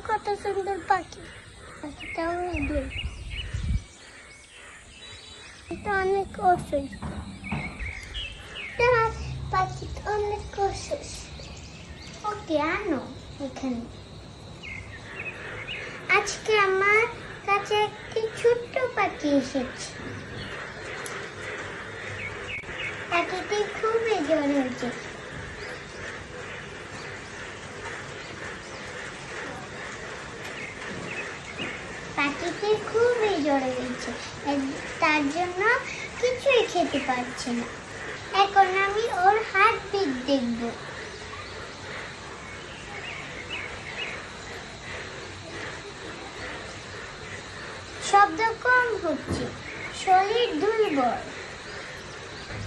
কত সুন্দর পাখি। পাখিটা অনেক দূর, এটা অনেক অসুস্থ। পাখিটা অনেক অসুস্থ। ওকে আনো এখানে। আজকে আমার কাছে একটি ছোট্ট পাখি এসেছে। পাখিটি খুবই জ্বর হয়েছে। পাখিটি খুবই জ্বর হয়েছে, তার জন্য কিছুই খেতে পারছে না। এখন আমি ওর হার্টবিট দেখব। শব্দ কম হচ্ছে, শরীর দুর্বল।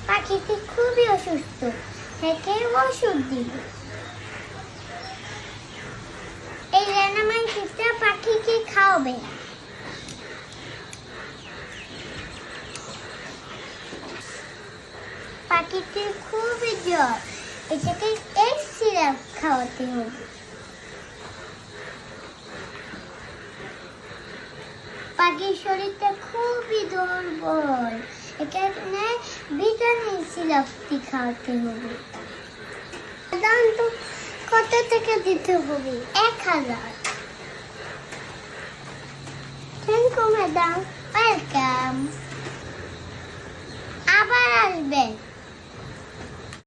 পাখিটি খুবই অসুস্থ, একে ওষুধ দিব। এই রেনামাইসিসটা পাখিকে খাওয়াবে না। পাখিটির খুবই জ্বর, এটাকে এই সিরাপ খাওয়াতে হবে। পাখির শরীরটা খুবই দুর্বল, এখানে ভিটামিন সিরাপটি খাওয়াতে হবে। দাম তো কত টাকা দিতে হবে? 1000। Thank you madam, welcome. আবার আসবেন।